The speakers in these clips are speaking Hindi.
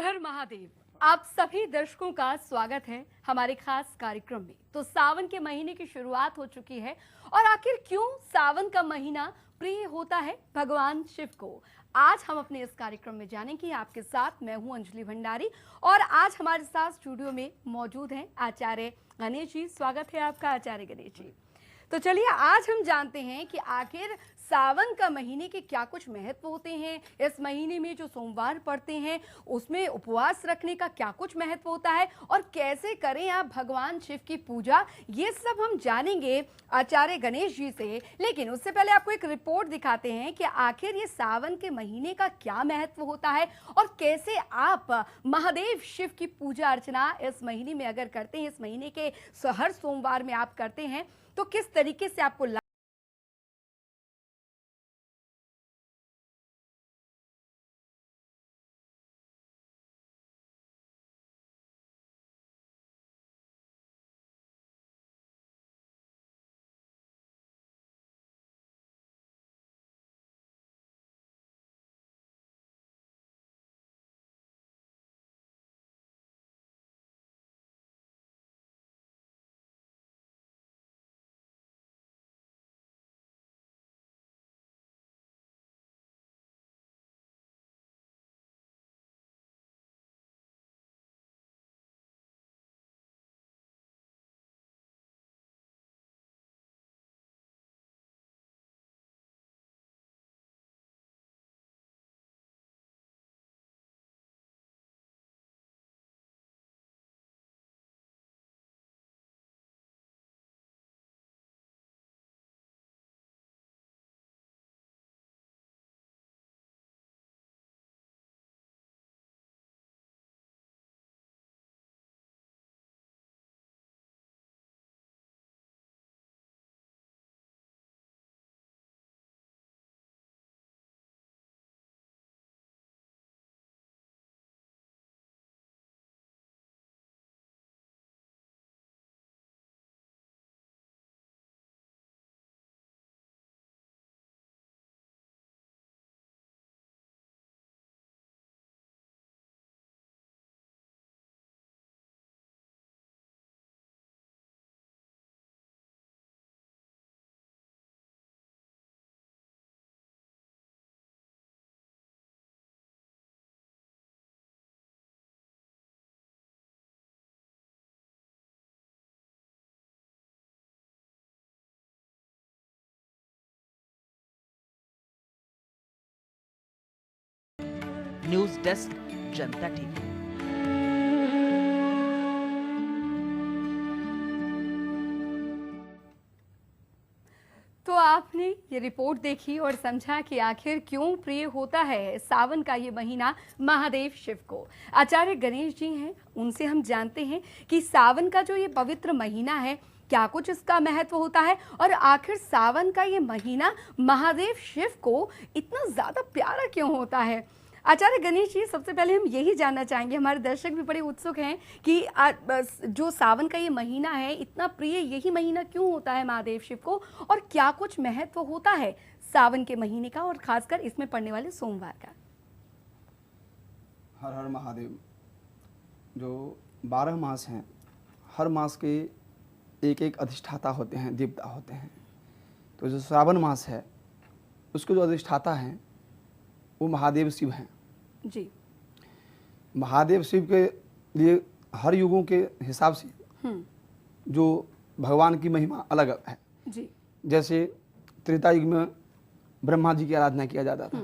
हर हर महादेव। आप सभी दर्शकों का स्वागत है हमारे खास कार्यक्रम में। तो सावन के महीने की शुरुआत हो चुकी है और आखिर क्यों सावन का महीना प्रिय होता है भगवान शिव को, आज हम अपने इस कार्यक्रम में जानेंगे। आपके साथ मैं हूं अंजलि भंडारी और आज हमारे साथ स्टूडियो में मौजूद हैं आचार्य गणेश जी। स्वागत है आपका आचार्य गणेश जी। तो चलिए आज हम जानते हैं कि आखिर सावन का महीने के क्या कुछ महत्व होते हैं। इस महीने में जो सोमवार पड़ते हैं उसमें उपवास रखने का क्या कुछ महत्व होता है और कैसे करें आप भगवान शिव की पूजा, ये सब हम जानेंगे आचार्य गणेश जी से। लेकिन उससे पहले आपको एक रिपोर्ट दिखाते हैं कि आखिर ये सावन के महीने का क्या महत्व होता है और कैसे आप महादेव शिव की पूजा अर्चना इस महीने में अगर करते हैं, इस महीने के हर सोमवार में आप करते हैं तो किस तरीके से आपको न्यूज डेस्क जनता टीवी। तो आपने ये रिपोर्ट देखी और समझा कि आखिर क्यों प्रिय होता है सावन का ये महीना महादेव शिव को। आचार्य गणेश जी हैं, उनसे हम जानते हैं कि सावन का जो ये पवित्र महीना है क्या कुछ इसका महत्व होता है और आखिर सावन का ये महीना महादेव शिव को इतना ज्यादा प्यारा क्यों होता है। आचार्य गणेश जी, सबसे पहले हम यही जानना चाहेंगे, हमारे दर्शक भी बड़े उत्सुक हैं कि जो सावन का ये महीना है इतना प्रिय यही महीना क्यों होता है महादेव शिव को और क्या कुछ महत्व होता है सावन के महीने का और खासकर इसमें पड़ने वाले सोमवार का। हर हर महादेव। जो 12 मास हैं, हर मास के एक एक अधिष्ठाता होते हैं, देवता होते हैं। तो जो श्रावण मास है उसके जो अधिष्ठाता हैं वो महादेव शिव हैं जी। महादेव शिव के लिए हर युगों के हिसाब से जो भगवान की महिमा अलग है जी। जैसे त्रेता युग में ब्रह्मा जी की आराधना किया जाता था,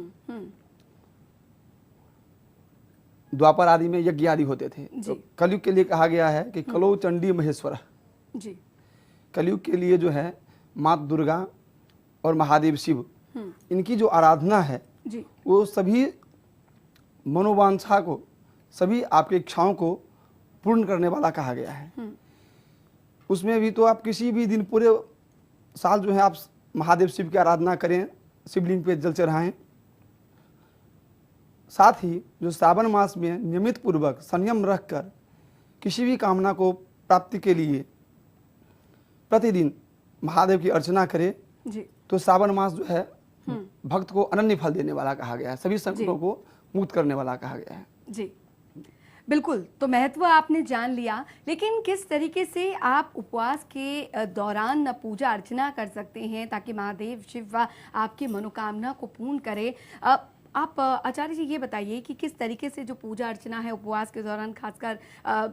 द्वापर आदि में यज्ञ आदि होते थे। तो कलयुग के लिए कहा गया है कि कलो चंडी महेश्वर जी। कलयुग के लिए जो है माँ दुर्गा और महादेव शिव, इनकी जो आराधना है जी। वो सभी मनोवांछा को, सभी आपकी इच्छाओं को पूर्ण करने वाला कहा गया है। उसमें भी तो आप किसी भी दिन पूरे साल जो है आप महादेव शिव की आराधना करें, शिवलिंग पे जल चढ़ाएं। साथ ही जो सावन मास में नियमित पूर्वक संयम रखकर किसी भी कामना को प्राप्ति के लिए प्रतिदिन महादेव की अर्चना करे जी। तो सावन मास जो है भक्त को अनन्य फल देने वाला कहा गया है, सभी संकटों को मुक्त करने वाला कहा गया है जी। बिल्कुल, तो महत्व आपने जान लिया, लेकिन किस तरीके से आप उपवास के दौरान पूजा अर्चना कर सकते हैं ताकि महादेव शिव आपकी मनोकामना को पूर्ण करे। आप आचार्य जी ये बताइए कि किस तरीके से जो पूजा अर्चना है उपवास के दौरान, खासकर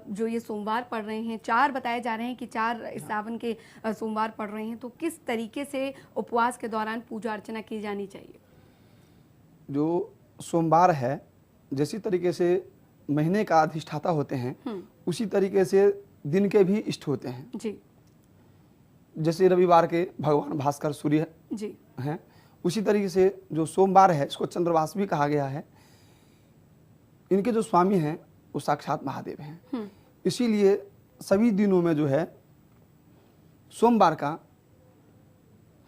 जो ये सोमवार पड़ रहे हैं, 4 बताए जा रहे हैं कि 4 इस सावन के सोमवार पड़ रहे हैं, तो किस तरीके से उपवास के दौरान पूजा अर्चना की जानी चाहिए? जो सोमवार है, जैसी तरीके से महीने का अधिष्ठाता होते हैं, उसी तरीके से दिन के भी इष्ट होते हैं जी। जैसे रविवार के भगवान भास्कर सूर्य जी हैं, उसी तरीके से जो सोमवार है इसको चंद्रवास भी कहा गया है। इनके जो स्वामी हैं वो साक्षात महादेव हैं। इसीलिए सभी दिनों में जो है सोमवार का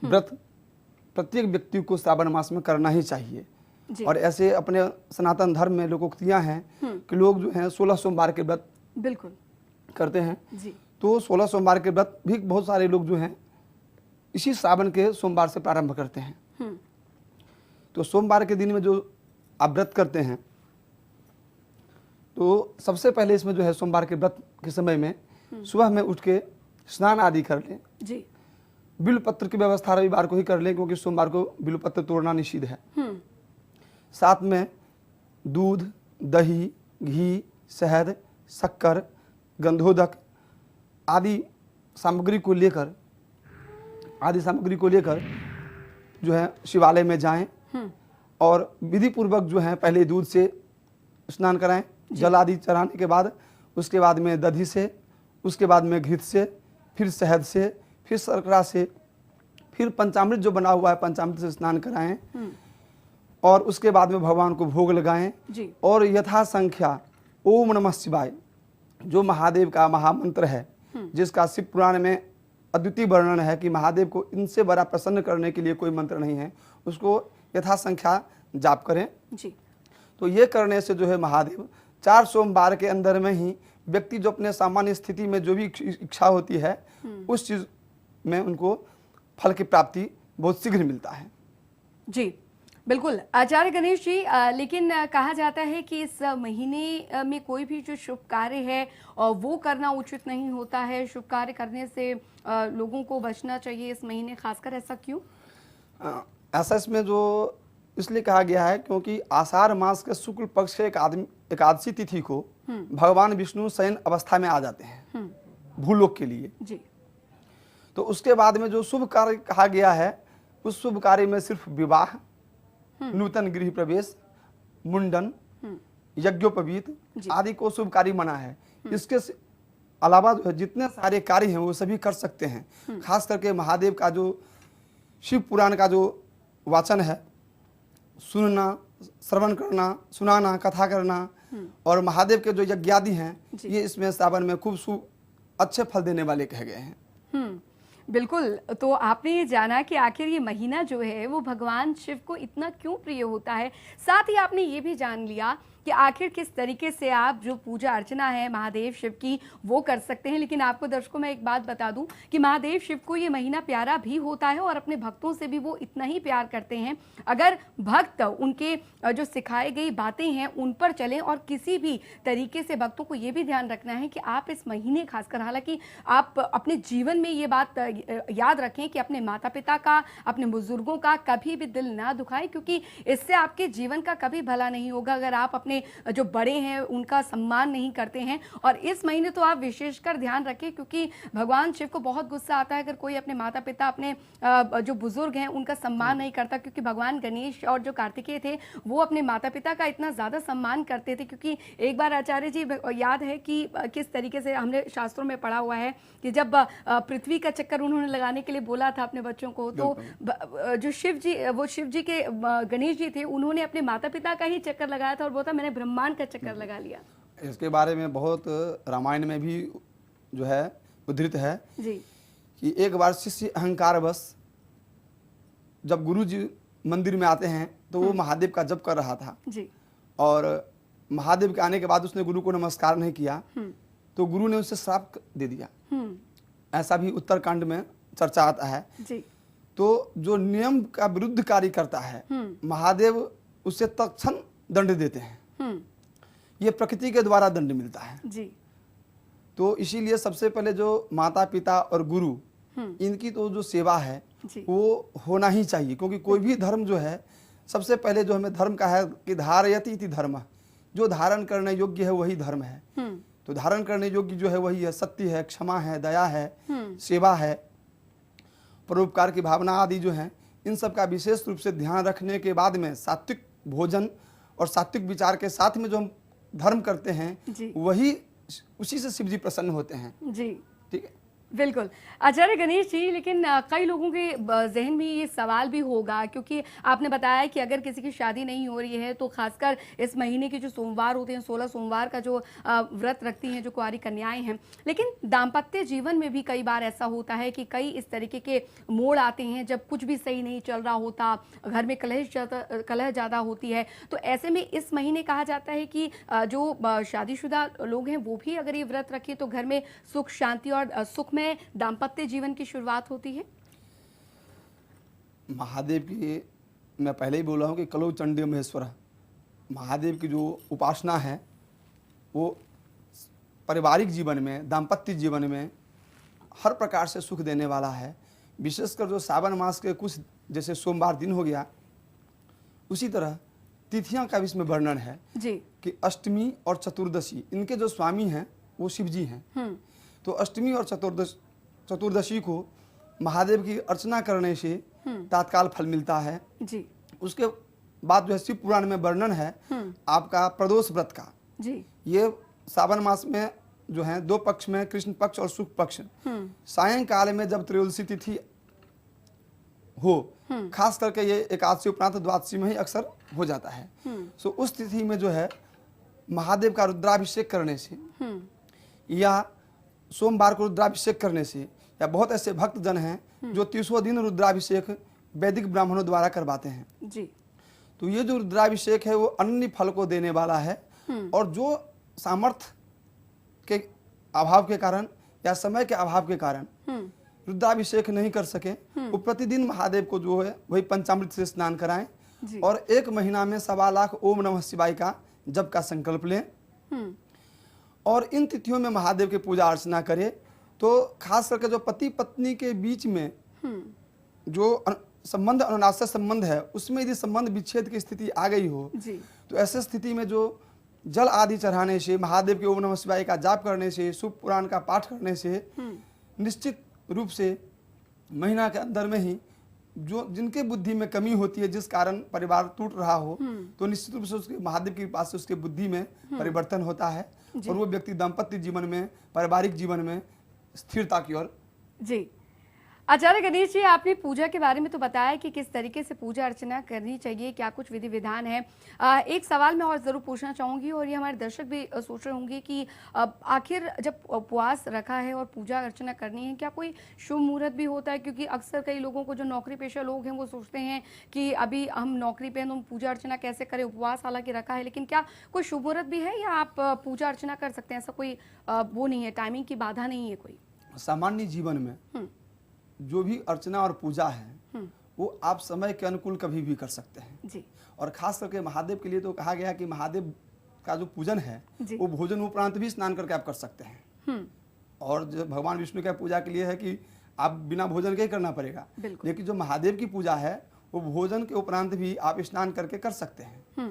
व्रत प्रत्येक व्यक्ति को श्रावण मास में करना ही चाहिए। और ऐसे अपने सनातन धर्म में लोकोक्तियां हैं कि लोग जो हैं 16 सोमवार के व्रत बिल्कुल करते हैं जी। तो 16 सोमवार के व्रत भी बहुत सारे लोग जो हैं इसी श्रावण के सोमवार से प्रारंभ करते हैं। तो सोमवार के दिन में जो आप व्रत करते हैं तो सबसे पहले इसमें जो है सोमवार के व्रत के समय में सुबह में उठ के स्नान आदि कर लें जी। बिल्व पत्र की व्यवस्था रविवार को ही कर लें क्योंकि सोमवार को बिल्व पत्र तोड़ना निषिद्ध है। साथ में दूध, दही, घी, शहद, शक्कर, गंधोदक आदि सामग्री को लेकर जो है शिवालय में जाएं और विधि पूर्वक जो है पहले दूध से स्नान कराएं, जल आदि चढ़ाने के बाद, उसके बाद में दधी से, उसके बाद में घृत से, फिर शहद से, फिर शर्करा से, फिर पंचामृत जो बना हुआ है पंचामृत से स्नान कराएं और उसके बाद में भगवान को भोग लगाएं जी। और यथा संख्या ओम नमः शिवाय जो महादेव का महामंत्र है जिसका शिव पुराण में अद्वितीय वर्णन है कि महादेव को इनसे बड़ा प्रसन्न करने के लिए कोई मंत्र नहीं है, उसको यथा संख्या जाप करें जी। तो ये करने से जो है महादेव 4 सोमवार के अंदर में ही व्यक्ति जो अपने सामान्य स्थिति में जो भी इच्छा होती है उस चीज में उनको फल की प्राप्ति बहुत शीघ्र मिलता है। जी बिल्कुल आचार्य गणेश जी, लेकिन कहा जाता है कि इस महीने में कोई भी जो शुभ कार्य है वो करना उचित नहीं होता है, शुभ कार्य करने से लोगों को बचना चाहिए इस महीने, खासकर ऐसा क्यों? ऐसा इसमें जो इसलिए कहा गया है क्योंकि आषाढ़ मास के शुक्ल पक्ष के एकादशी तिथि को भगवान विष्णु शयन अवस्था में आ जाते हैं भूलोक के लिए जी। तो उसके बाद में जो शुभ कार्य कहा गया है उस शुभ कार्य में सिर्फ विवाह, नूतन गृह प्रवेश, मुंडन, यज्ञोपवीत आदि को शुभ कार्य मना है। इसके अलावा जो है जितने सारे कार्य हैं वो सभी कर सकते हैं। खास करके महादेव का जो शिव पुराण का जो वाचन है, सुनना, श्रवण करना, सुनाना, कथा करना और महादेव के जो यज्ञादि हैं ये इसमें श्रावण में खूब अच्छे फल देने वाले कहे गए हैं। बिल्कुल, तो आपने ये जाना कि आखिर ये महीना जो है वो भगवान शिव को इतना क्यों प्रिय होता है, साथ ही आपने ये भी जान लिया कि आखिर किस तरीके से आप जो पूजा अर्चना है महादेव शिव की वो कर सकते हैं। लेकिन आपको दर्शकों मैं एक बात बता दूं कि महादेव शिव को ये महीना प्यारा भी होता है और अपने भक्तों से भी वो इतना ही प्यार करते हैं। अगर भक्त उनके जो सिखाई गई बातें हैं उन पर चलें और किसी भी तरीके से भक्तों को ये भी ध्यान रखना है कि आप इस महीने खासकर, हालांकि आप अपने जीवन में ये बात याद रखें कि अपने माता पिता का, अपने बुजुर्गों का कभी भी दिल ना दुखाएं क्योंकि इससे आपके जीवन का कभी भला नहीं होगा अगर आप अपने जो बड़े हैं उनका सम्मान नहीं करते हैं। और इस महीने तो आप विशेषकर ध्यान रखें क्योंकि भगवान शिव को बहुत गुस्सा आता है अगर कोई अपने माता पिता, अपने जो बुजुर्ग हैं उनका सम्मान नहीं करता, क्योंकि भगवान गणेश और जो कार्तिकेय थे वो अपने माता पिता का इतना ज़्यादा सम्मान करते थे। क्योंकि एक बार आचार्य जी याद है कि किस तरीके से हमने शास्त्रों में पढ़ा हुआ है कि जब पृथ्वी का चक्कर उन्होंने लगाने के लिए बोला था अपने बच्चों को, तो जो शिव जी के गणेश जी थे उन्होंने अपने माता पिता का ही चक्कर लगाया था और बोला था मैंने ब्रह्मांड का चक्कर लगा लिया। इसके बारे में बहुत रामायण में भी जो है उद्धृत है जी कि एक बार शिष्य अहंकार बस जब गुरु जी मंदिर में आते हैं तो वो महादेव का जप कर रहा था जी। और महादेव के आने के बाद उसने गुरु को नमस्कार नहीं किया तो गुरु ने उसे श्राप दे दिया। ऐसा भी उत्तरकांड में चर्चा आता है जी। तो जो नियम का विरुद्ध कार्य करता है महादेव उसे तत्क्षण दंड देते हैं ये प्रकृति के द्वारा दंड मिलता है। जी। तो इसीलिए सबसे पहले जो माता पिता और गुरु, इनकी तो जो सेवा है जी। वो होना ही चाहिए, क्योंकि कोई भी धर्म जो है, सबसे पहले जो हमें धर्म का है कि धारयति इति धर्म, जो धारण करने योग्य है वही धर्म है। तो धारण करने योग्य जो है वही है सत्य है, क्षमा है, दया है, सेवा है, परोपकार की भावना आदि जो है, इन सब का विशेष रूप से ध्यान रखने के बाद में सात्विक भोजन और सात्विक विचार के साथ में जो हम धर्म करते हैं जी। वही, उसी से शिव जी प्रसन्न होते हैं। जी, ठीक है। बिल्कुल आचार्य गणेश जी, लेकिन कई लोगों के जहन में ये सवाल भी होगा, क्योंकि आपने बताया कि अगर किसी की शादी नहीं हो रही है तो खासकर इस महीने के जो सोमवार होते हैं, 16 सोमवार का जो व्रत रखती हैं जो कुंवारी कन्याएं हैं, लेकिन दाम्पत्य जीवन में भी कई बार ऐसा होता है कि कई इस तरीके के मोड़ आते हैं जब कुछ भी सही नहीं चल रहा होता, घर में कलह ज़्यादा होती है। तो ऐसे में इस महीने कहा जाता है कि जो शादीशुदा लोग हैं वो भी अगर ये व्रत रखें तो घर में सुख शांति और सुख में दाम्पत्य जीवन की शुरुआत होती है। महादेव की मैं पहले ही बोला हूँ कि कलो चंडी महेश्वर, महादेव की जो उपासना है वो पारिवारिक जीवन में, दाम्पत्य जीवन में हर प्रकार से सुख देने वाला है। विशेषकर जो सावन मास के कुछ जैसे सोमवार दिन हो गया, उसी तरह तिथियां का भी इसमें वर्णन है जी। कि अष्टमी और चतुर्दशी, इनके जो स्वामी हैं वो शिव जी हैं। तो अष्टमी और चतुर्दशी को महादेव की अर्चना करने से तात्काल फल मिलता है जी। उसके बाद जो है शिव पुराण में वर्णन है आपका प्रदोष व्रत का। जी। ये सावन मास में जो है 2 पक्ष में, कृष्ण पक्ष और शुक्ल पक्ष, सायंकाल में जब त्रयोदशी तिथि हो, खास करके ये एकादशी उपरांत द्वादशी में ही अक्सर हो जाता है। सो उस तिथि में जो है महादेव का रुद्राभिषेक करने से या सोमवार को रुद्राभिषेक करने से, या बहुत ऐसे भक्त जन हैं जो 30 दिन रुद्राभिषेक वैदिक ब्राह्मणों द्वारा करवाते हैं जी। तो ये जो रुद्राभिषेक है वो अन्य फल को देने वाला है। और जो सामर्थ्य के अभाव के कारण या समय के अभाव के कारण रुद्राभिषेक नहीं कर सके, वो प्रतिदिन महादेव को जो है वही पंचामृत से स्नान कराएं और 1 महीना में 1.25 लाख ओम नमः शिवाय का जप का संकल्प लें और इन तिथियों में महादेव की पूजा अर्चना करें। तो खास करके जो पति पत्नी के बीच में जो संबंध, अनुनासिक संबंध है, उसमें यदि संबंध विच्छेद की स्थिति आ गई हो जी। तो ऐसे स्थिति में जो जल आदि चढ़ाने से, महादेव के ओम नमः शिवाय का जाप करने से, शुभ पुराण का पाठ करने से निश्चित रूप से महीना के अंदर में ही जो जिनके बुद्धि में कमी होती है, जिस कारण परिवार टूट रहा हो, तो निश्चित रूप से उसके महादेव के पास से उसके बुद्धि में परिवर्तन होता है और वो व्यक्ति दाम्पत्य जीवन में, पारिवारिक जीवन में स्थिरता की ओर। जी। आचार्य गणेश जी, आपने पूजा के बारे में तो बताया कि किस तरीके से पूजा अर्चना करनी चाहिए, क्या कुछ विधि विधान है। एक सवाल मैं और ज़रूर पूछना चाहूँगी और ये हमारे दर्शक भी सोच रहे होंगे कि आखिर जब उपवास रखा है और पूजा अर्चना करनी है, क्या कोई शुभ मुहूर्त भी होता है? क्योंकि अक्सर कई लोगों को, जो नौकरी पेशा लोग हैं, वो सोचते हैं कि अभी हम नौकरी पे हैं तो हम पूजा अर्चना कैसे करें, उपवास हालांकि रखा है, लेकिन क्या कोई शुभ मुहूर्त भी है या आप पूजा अर्चना कर सकते हैं? ऐसा कोई वो नहीं है, टाइमिंग की बाधा नहीं है कोई? सामान्य जीवन में जो भी अर्चना और पूजा है वो आप समय के अनुकूल कभी भी कर सकते हैं जी। और खास करके महादेव के लिए तो कहा गया कि महादेव का जो पूजन है वो भोजन उपरांत भी स्नान करके आप कर सकते हैं। और जो भगवान विष्णु की पूजा के लिए है कि आप बिना भोजन के ही करना पड़ेगा, लेकिन जो महादेव की पूजा है वो भोजन के उपरांत भी आप स्नान करके कर सकते हैं।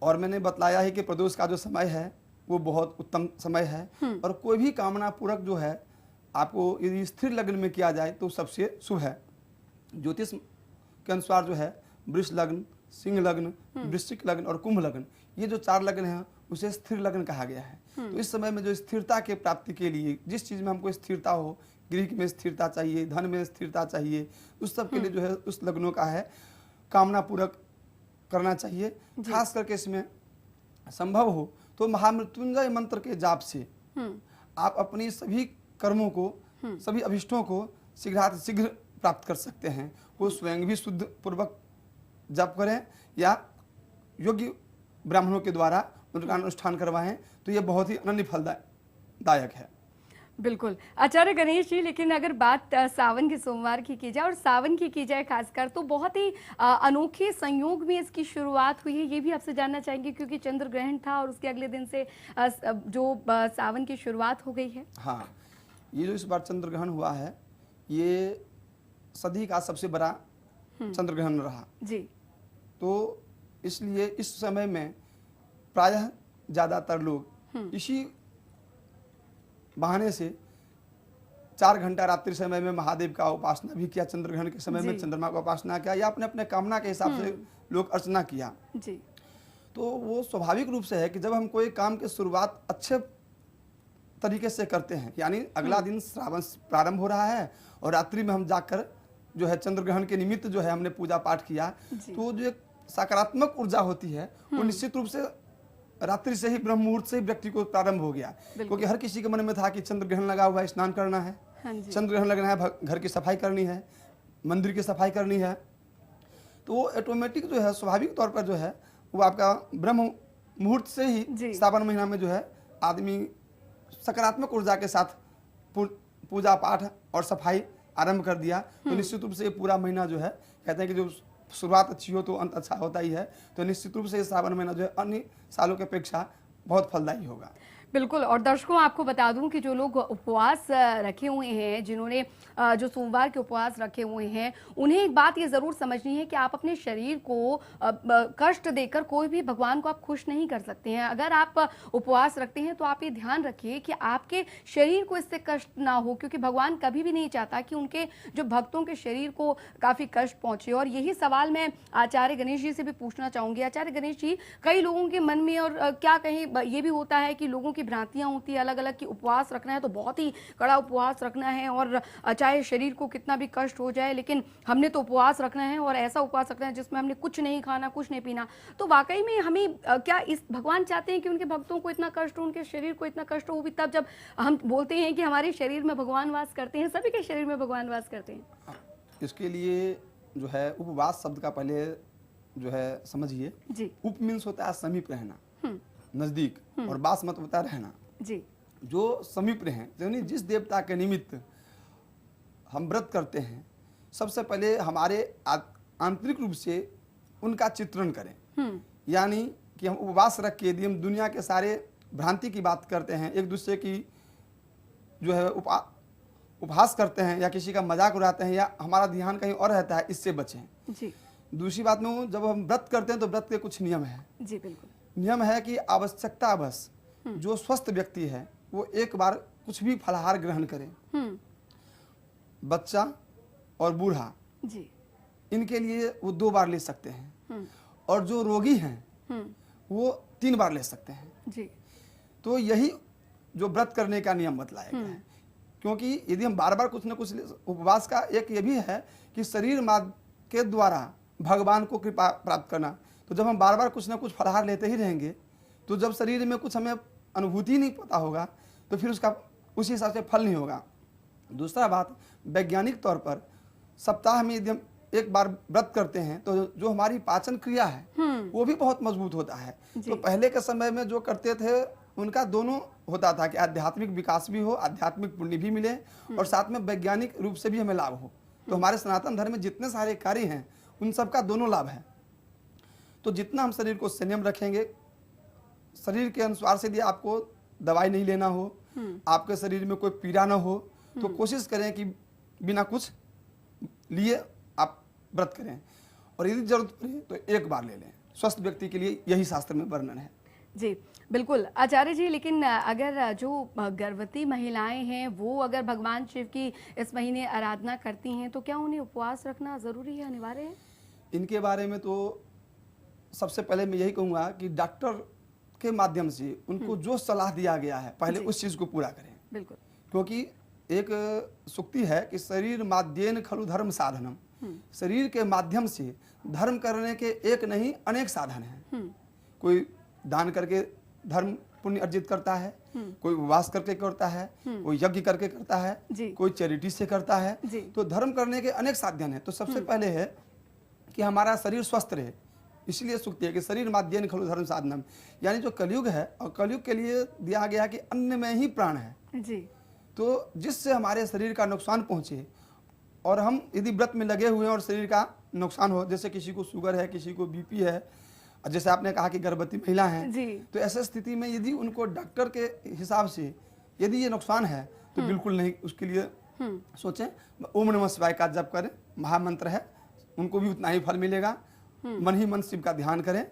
और मैंने बतलाया है कि प्रदोष का जो समय है वो बहुत उत्तम समय है और कोई भी कामना पूरक जो है आपको यदि स्थिर लग्न में किया जाए तो सबसे शुभ है। ज्योतिष के अनुसार जो है वृष लग्न, सिंह लग्न, वृश्चिक लग्न और कुंभ लग्न, ये जो 4 लग्न हैं उसे स्थिर लग्न कहा गया है। तो इस समय में जो स्थिरता के प्राप्ति के लिए, जिस चीज़ में हमको स्थिरता हो, गृह में स्थिरता चाहिए, धन में स्थिरता चाहिए, उस सब के लिए जो है उस लग्नों का है कामना पूरक करना चाहिए। खास करके इसमें संभव हो तो महामृत्युंजय मंत्र के जाप से आप अपनी सभी कर्मों को, सभी अभिष्टों को शीघ्र प्राप्त कर सकते हैं। वो स्वयं भी शुद्ध पूर्वक जप करें या योग्य ब्राह्मणों के द्वारा उनका अनुष्ठान करवाएं तो ये बहुत ही अनन्य फलदायक है। बिल्कुल आचार्य गणेश जी, लेकिन अगर बात सावन के सोमवार की जाए और सावन की जाए खासकर, तो बहुत ही अनोखे संयोग में इसकी शुरुआत हुई है, ये भी आपसे जानना चाहेंगे, क्योंकि चंद्र ग्रहण था और उसके अगले दिन से सावन की शुरुआत हो गई है। हाँ, ये जो इस बार चंद्र ग्रहण हुआ है, ये सदी का सबसे बड़ा चंद्र ग्रहण रहा जी। तो इसलिए इस समय में प्रायः ज़्यादातर लोग इसी बहाने से 4 घंटा रात्रि समय में महादेव का उपासना भी किया, चंद्र ग्रहण के समय में चंद्रमा का उपासना किया, या अपने अपने कामना के हिसाब से लोग अर्चना किया जी। तो वो स्वाभाविक रूप से है कि जब हम कोई काम की शुरुआत अच्छे तरीके से करते हैं, यानी अगला दिन श्रावण प्रारंभ हो रहा है और रात्रि में हम जाकर जो है चंद्र ग्रहण के निमित्त जो है हमने पूजा पाठ किया, तो जो एक सकारात्मक ऊर्जा होती है वो निश्चित रूप से रात्रि से ही ब्रह्म मुहूर्त से ही व्यक्ति को प्रारंभ हो गया, क्योंकि हर किसी के मन में था कि चंद्र ग्रहण लगा हुआ है, स्नान करना है, चंद्र ग्रहण लगना है, घर की सफाई करनी है, मंदिर की सफाई करनी है, तो वो ऑटोमेटिक जो है स्वाभाविक तौर पर जो है वो आपका ब्रह्म मुहूर्त से ही सावन महीना में जो है आदमी सकारात्मक ऊर्जा के साथ पूजा पाठ और सफाई आरंभ कर दिया। तो निश्चित रूप से ये पूरा महीना जो है, कहते हैं कि जो शुरुआत अच्छी हो तो अंत अच्छा होता ही है, तो निश्चित रूप से ये सावन महीना जो है अन्य सालों की अपेक्षा बहुत फलदायी होगा। बिल्कुल। और दर्शकों आपको बता दूं कि जो लोग उपवास रखे हुए हैं, जिन्होंने जो सोमवार के उपवास रखे हुए हैं, उन्हें एक बात ये ज़रूर समझनी है कि आप अपने शरीर को कष्ट देकर कोई भी भगवान को आप खुश नहीं कर सकते हैं। अगर आप उपवास रखते हैं तो आप ये ध्यान रखिए कि आपके शरीर को इससे कष्ट ना हो, क्योंकि भगवान कभी भी नहीं चाहता कि उनके जो भक्तों के शरीर को काफ़ी कष्ट पहुँचे। और यही सवाल मैं आचार्य गणेश जी से भी पूछना चाहूँगी। आचार्य गणेश जी, कई लोगों के मन में और क्या कहें ये भी होता है कि लोगों की भ्रांतियां होती है अलग अलग, कि उपवास रखना है तो बहुत ही कड़ा उपवास रखना है और चाहे शरीर को कितना भी कष्ट हो जाए, लेकिन हमने तो उपवास रखना है और ऐसा उपवास रखना है जिसमें हमने कुछ नहीं खाना, कुछ नहीं पीना। तो वाकई में हमें क्या इस भगवान चाहते हैं कि उनके भक्तों को इतना कष्ट हो, उनके शरीर को इतना कष्ट हो, वो भी तब जब हम बोलते हैं कि हमारे शरीर में भगवान वास करते हैं, सभी के शरीर में भगवान वास करते हैं। इसके लिए जो है उपवास शब्द का पहले जो है समझिए जी। उप मीन्स होता है समीप रहना, नजदीक, और वास मत होता है रहना जी। जो समीप रहें, यानी जिस देवता के निमित्त हम व्रत करते हैं, सबसे पहले हमारे आंतरिक रूप से उनका चित्रण करें। यानी कि हम उपवास रख के यदि हम दुनिया के सारे भ्रांति की बात करते हैं, एक दूसरे की जो है उपहास करते हैं या किसी का मजाक उड़ाते हैं या हमारा ध्यान कहीं और रहता है, इससे बचें जी। दूसरी बात में जब हम व्रत करते हैं तो व्रत के कुछ नियम है जी। बिल्कुल नियम है कि आवश्यकता बस जो स्वस्थ व्यक्ति है वो एक बार कुछ भी फलाहार ग्रहण करे, बच्चा और बूढ़ा जी, इनके लिए वो 2 बार ले सकते हैं, और जो रोगी हैं वो 3 बार ले सकते हैं जी। तो यही जो व्रत करने का नियम बतलाया गया है, क्योंकि यदि हम बार बार कुछ न कुछ, उपवास का एक ये भी है कि शरीर मार्ग के द्वारा भगवान को कृपा प्राप्त करना, तो जब हम बार बार कुछ न कुछ फलाहार लेते ही रहेंगे तो जब शरीर में कुछ हमें अनुभूति नहीं पता होगा तो फिर उसका उसी हिसाब से फल नहीं होगा। दूसरा बात, वैज्ञानिक तौर पर सप्ताह में यदि हम एक बार व्रत करते हैं तो जो हमारी पाचन क्रिया है वो भी बहुत मजबूत होता है। तो पहले के समय में जो करते थे उनका दोनों होता था कि आध्यात्मिक विकास भी हो, आध्यात्मिक पुण्य भी मिले और साथ में वैज्ञानिक रूप से भी हमें लाभ हो। तो हमारे सनातन धर्म में जितने सारे कार्य हैं उन सबका दोनों लाभ है। तो जितना हम शरीर को संयम रखेंगे, शरीर के अनुसार से यदि आपको दवाई नहीं लेना हो, आपके शरीर में कोई पीड़ा ना हो, तो कोशिश करें कि बिना कुछ लिए आप व्रत करें, और यदि जरूरत पड़े तो एक बार ले लें। स्वस्थ व्यक्ति के लिए यही शास्त्र में वर्णन है जी। बिल्कुल आचार्य जी, लेकिन अगर जो गर्भवती महिलाएं हैं वो अगर भगवान शिव की इस महीने आराधना करती हैं तो क्या उन्हें उपवास रखना जरूरी है, अनिवार्य है? इनके बारे में तो सबसे पहले मैं यही कहूँगा कि डॉक्टर के माध्यम से उनको जो सलाह दिया गया है पहले उस चीज़ को पूरा करें। बिल्कुल। क्योंकि एक सुक्ति है कि शरीर माध्येन खलु धर्म साधनम, शरीर के माध्यम से धर्म करने के एक नहीं अनेक साधन हैं। कोई दान करके धर्म पुण्य अर्जित करता है, कोई उपवास करके करता है, कोई यज्ञ करके करता है, कोई चैरिटी से करता है। तो धर्म करने के अनेक साधन हैं। तो सबसे पहले है कि हमारा शरीर स्वस्थ रहे, इसलिए सुक्ति है कि शरीर माध्येन खलु धर्म साधनम, यानी जो कलयुग है और कलयुग के लिए दिया गया कि अन्न में ही प्राण है जी। तो जिससे हमारे शरीर का नुकसान पहुंचे, और हम यदि व्रत में लगे हुए हैं और शरीर का नुकसान हो, जैसे किसी को शुगर है, किसी को बीपी है, और जैसे आपने कहा कि गर्भवती महिला है, जी। तो ऐसी स्थिति में यदि उनको डॉक्टर के हिसाब से यदि ये नुकसान है तो बिल्कुल नहीं, उसके लिए सोचें, ओम नमः शिवाय का जप करें, महामंत्र है, उनको भी उतना ही फल मिलेगा। मन ही मन शिव का ध्यान करें।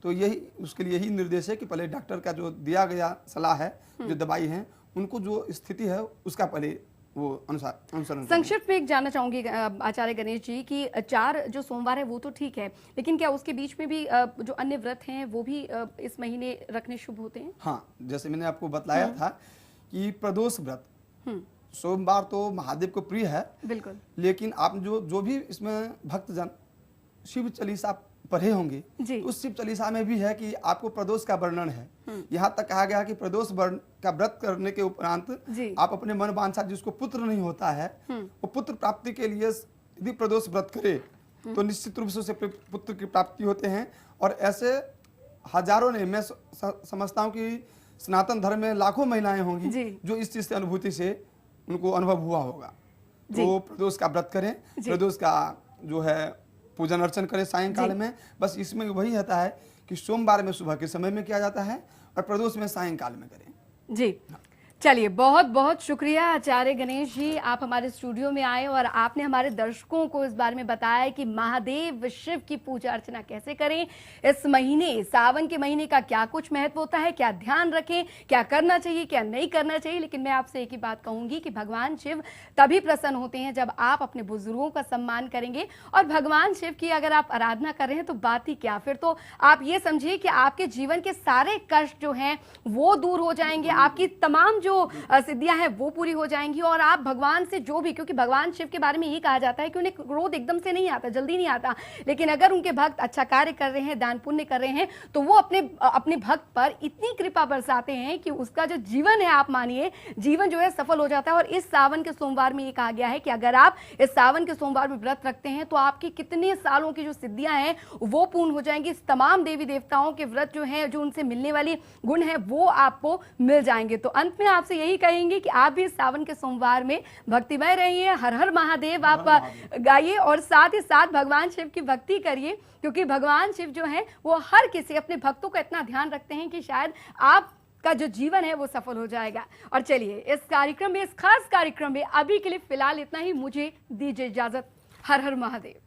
तो यही उसके लिए यही निर्देश है कि पहले डॉक्टर का जो दिया गया सलाह है, जो दवाई है, उनको जो स्थिति है उसका पहले वो अनुसरण करें। संक्षिप्त में एक जानना चाहूंगी आचार्य गणेश जी कि 4 जो सोमवार है वो तो ठीक है, लेकिन क्या उसके बीच में भी जो अन्य व्रत हैं वो भी इस महीने रखने शुभ होते हैं? हाँ, जैसे मैंने आपको बताया था कि प्रदोष व्रत, सोमवार तो महादेव को प्रिय है, बिल्कुल, लेकिन आप जो भी इसमें भक्तजन शिव चालीसा पढ़े होंगे, उस शिव चालीसा में भी है कि आपको प्रदोष का वर्णन है। यहाँ तक कहा गया कि प्रदोष का व्रत करने के उपरांत आप अपने मन वांछा, जिसको पुत्र नहीं होता है, वो पुत्र प्राप्ति के लिए यदि प्रदोष व्रत करे तो निश्चित रूप से उसे पुत्र की प्राप्ति होते हैं। और ऐसे हजारों ने, मैं समझता हूँ कि सनातन धर्म में लाखों महिलाएं होंगी जो इस चीज से अनुभूति से उनको अनुभव हुआ होगा। तो प्रदोष का व्रत करें, प्रदोष का जो है पूजन अर्चन करें सायंकाल में। बस इसमें वही रहता है कि सोमवार में सुबह के समय में किया जाता है और प्रदोष में सायंकाल में करें। जी, चलिए, बहुत बहुत शुक्रिया आचार्य गणेश जी, आप हमारे स्टूडियो में आए और आपने हमारे दर्शकों को इस बारे में बताया कि महादेव शिव की पूजा अर्चना कैसे करें, इस महीने सावन के महीने का क्या कुछ महत्व होता है, क्या ध्यान रखें, क्या करना चाहिए, क्या नहीं करना चाहिए। लेकिन मैं आपसे एक ही बात कहूंगी कि भगवान शिव तभी प्रसन्न होते हैं जब आप अपने बुजुर्गों का सम्मान करेंगे। और भगवान शिव की अगर आप आराधना कर रहे हैं तो बात ही क्या, फिर तो आप ये समझिए कि आपके जीवन के सारे कष्ट जो हैं वो दूर हो जाएंगे, आपकी तमाम जो सिद्धियां हैं वो पूरी हो जाएंगी। और आप भगवान से जो भी, क्योंकि भगवान शिव के बारे में यही कहा जाता है कि उन्हें क्रोध एकदम से नहीं आता, जल्दी नहीं आता, लेकिन अगर उनके भक्त अच्छा कार्य कर रहे हैं, दान पुण्य कर रहे हैं, तो वो अपने भक्त पर इतनी कृपा बरसाते हैं कि उसका जो जीवन है, आप मानिए जीवन जो है सफल हो जाता है। और इस सावन के सोमवार में ये कहा गया है कि अगर आप इस सावन के सोमवार में व्रत रखते हैं तो आपकी कितने सालों की जो सिद्धियां हैं वो पूर्ण हो जाएंगी। इस तमाम देवी देवताओं के व्रत जो है, जो उनसे मिलने वाली गुण है वो आपको मिल जाएंगे। तो अंत में आपसे यही कहेंगे कि आप भी सावन के सोमवार में भक्तिमय रहिए, हर हर महादेव आप गाइए और साथ ही साथ भगवान शिव की भक्ति करिए, क्योंकि भगवान शिव जो है वो हर किसी अपने भक्तों का इतना ध्यान रखते हैं कि शायद आप का जो जीवन है वो सफल हो जाएगा। और चलिए, इस कार्यक्रम में, इस खास कार्यक्रम में अभी के लिए फिलहाल इतना ही, मुझे दीजिए इजाजत। हर हर महादेव।